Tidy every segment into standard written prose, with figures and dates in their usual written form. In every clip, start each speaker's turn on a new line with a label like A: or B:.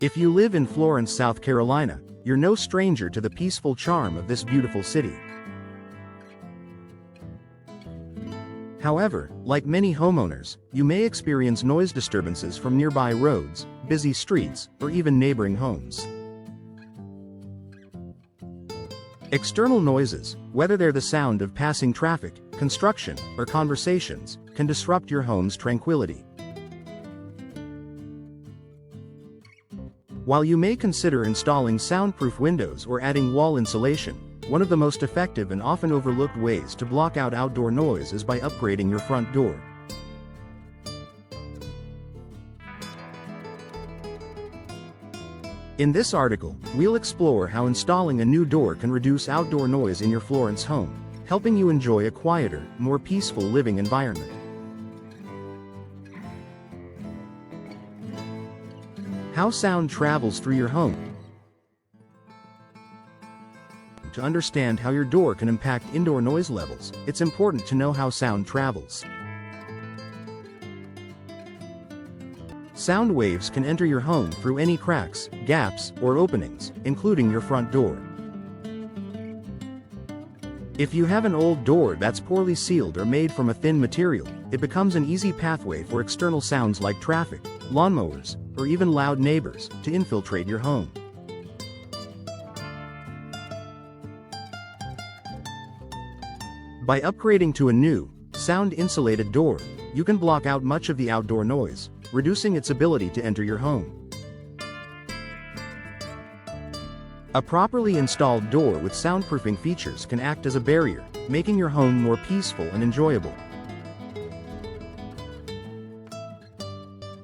A: If you live in Florence, South Carolina, you're no stranger to the peaceful charm of this beautiful city. However, like many homeowners, you may experience noise disturbances from nearby roads, busy streets, or even neighboring homes. External noises, whether they're the sound of passing traffic, construction, or conversations, can disrupt your home's tranquility. While you may consider installing soundproof windows or adding wall insulation, one of the most effective and often overlooked ways to block out outdoor noise is by upgrading your front door. In this article, we'll explore how installing a new door can reduce outdoor noise in your Florence home, helping you enjoy a quieter, more peaceful living environment. How sound travels through your home. To understand how your door can impact indoor noise levels, it's important to know how sound travels. Sound waves can enter your home through any cracks, gaps, or openings, including your front door. If you have an old door that's poorly sealed or made from a thin material, it becomes an easy pathway for external sounds like traffic, lawnmowers, or even loud neighbors to infiltrate your home. By upgrading to a new, sound-insulated door, you can block out much of the outdoor noise, reducing its ability to enter your home. A properly installed door with soundproofing features can act as a barrier, making your home more peaceful and enjoyable.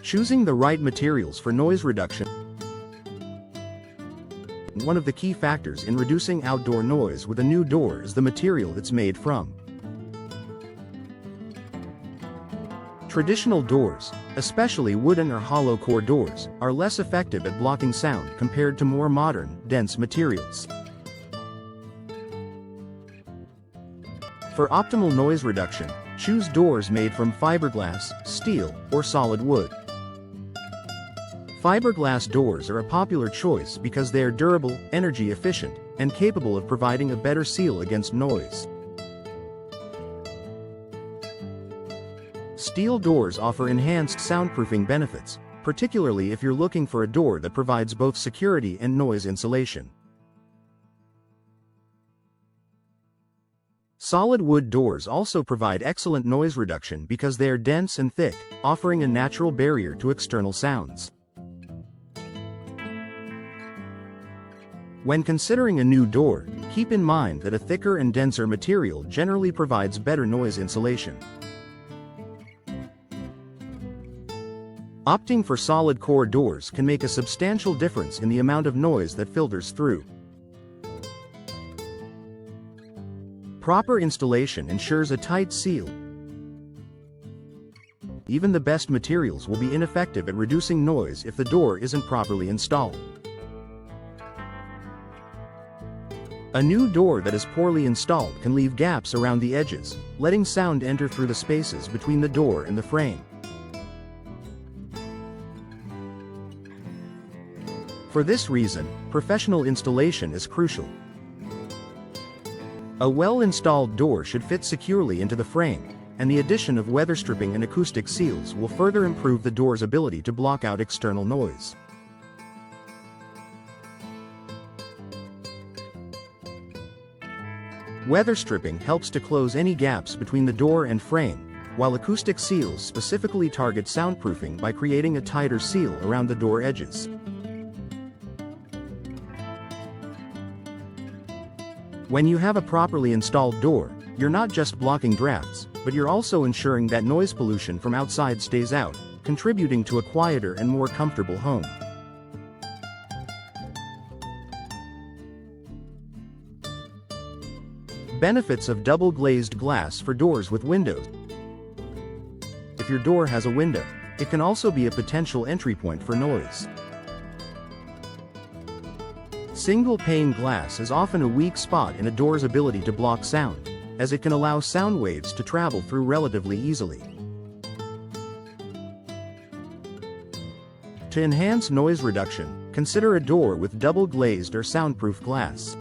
A: Choosing the right materials for noise reduction. One of the key factors in reducing outdoor noise with a new door is the material it's made from. Traditional doors, especially wooden or hollow core doors, are less effective at blocking sound compared to more modern, dense materials. For optimal noise reduction, choose doors made from fiberglass, steel, or solid wood. Fiberglass doors are a popular choice because they are durable, energy efficient, and capable of providing a better seal against noise. Steel doors offer enhanced soundproofing benefits, particularly if you're looking for a door that provides both security and noise insulation. Solid wood doors also provide excellent noise reduction because they are dense and thick, offering a natural barrier to external sounds. When considering a new door, keep in mind that a thicker and denser material generally provides better noise insulation. Opting for solid core doors can make a substantial difference in the amount of noise that filters through. Proper installation ensures a tight seal. Even the best materials will be ineffective at reducing noise if the door isn't properly installed. A new door that is poorly installed can leave gaps around the edges, letting sound enter through the spaces between the door and the frame. For this reason, professional installation is crucial. A well-installed door should fit securely into the frame, and the addition of weather stripping and acoustic seals will further improve the door's ability to block out external noise. Weather stripping helps to close any gaps between the door and frame, while acoustic seals specifically target soundproofing by creating a tighter seal around the door edges. When you have a properly installed door, you're not just blocking drafts, but you're also ensuring that noise pollution from outside stays out, contributing to a quieter and more comfortable home. Benefits of double-glazed glass for doors with windows. If your door has a window, it can also be a potential entry point for noise. Single-pane glass is often a weak spot in a door's ability to block sound, as it can allow sound waves to travel through relatively easily. To enhance noise reduction, Consider a door with double-glazed or soundproof glass.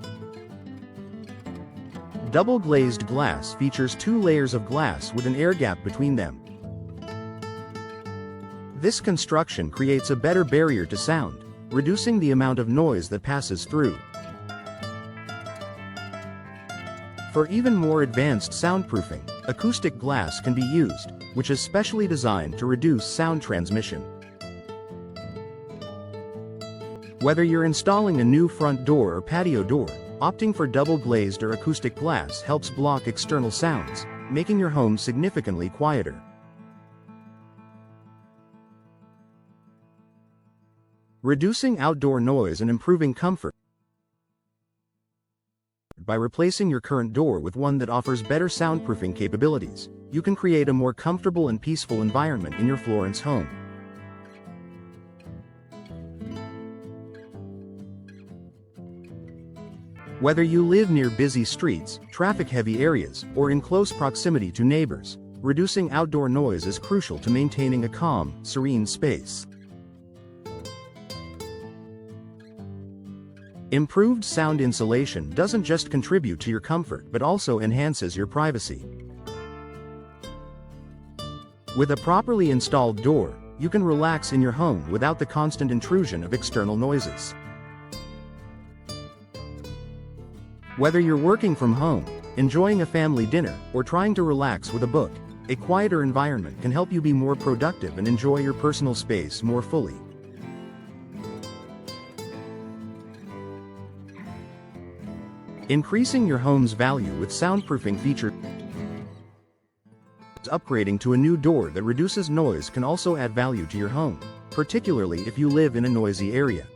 A: Double-glazed glass features 2 layers of glass with an air gap between them. This construction creates a better barrier to sound, reducing the amount of noise that passes through. For even more advanced soundproofing, acoustic glass can be used, which is specially designed to reduce sound transmission. Whether you're installing a new front door or patio door, opting for double-glazed or acoustic glass helps block external sounds, making your home significantly quieter. Reducing outdoor noise and improving comfort. By replacing your current door with one that offers better soundproofing capabilities, you can create a more comfortable and peaceful environment in your Florence home. Whether you live near busy streets, traffic-heavy areas, or in close proximity to neighbors, reducing outdoor noise is crucial to maintaining a calm, serene space. Improved sound insulation doesn't just contribute to your comfort but also enhances your privacy. With a properly installed door, you can relax in your home without the constant intrusion of external noises. Whether you're working from home, enjoying a family dinner, or trying to relax with a book, a quieter environment can help you be more productive and enjoy your personal space more fully. Increasing your home's value with soundproofing features. Upgrading to a new door that reduces noise can also add value to your home, particularly if you live in a noisy area.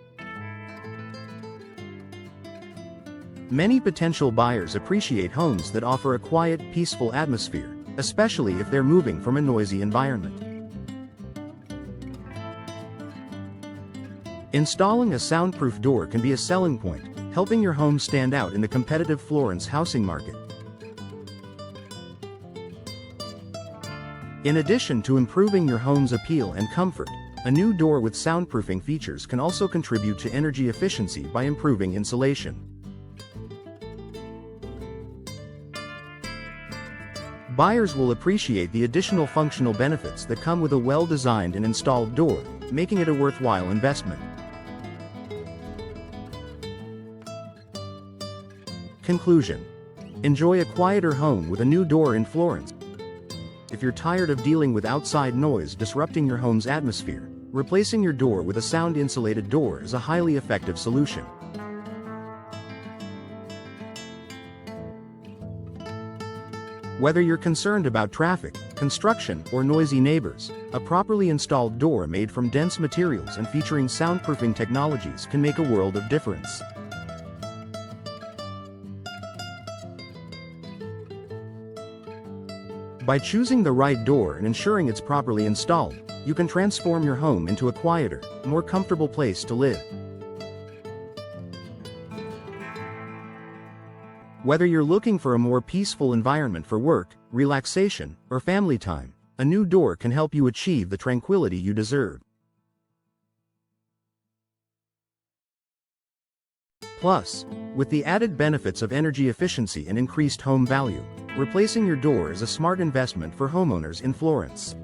A: Many potential buyers appreciate homes that offer a quiet, peaceful atmosphere, especially if they're moving from a noisy environment. Installing a soundproof door can be a selling point, helping your home stand out in the competitive Florence housing market. In addition to improving your home's appeal and comfort, a new door with soundproofing features can also contribute to energy efficiency by improving insulation. Buyers will appreciate the additional functional benefits that come with a well-designed and installed door, making it a worthwhile investment. Conclusion: enjoy a quieter home with a new door in Florence. If you're tired of dealing with outside noise disrupting your home's atmosphere, replacing your door with a sound-insulated door is a highly effective solution. Whether you're concerned about traffic, construction, or noisy neighbors, a properly installed door made from dense materials and featuring soundproofing technologies can make a world of difference. By choosing the right door and ensuring it's properly installed, you can transform your home into a quieter, more comfortable place to live. Whether you're looking for a more peaceful environment for work, relaxation, or family time, a new door can help you achieve the tranquility you deserve. Plus, with the added benefits of energy efficiency and increased home value, replacing your door is a smart investment for homeowners in Florence.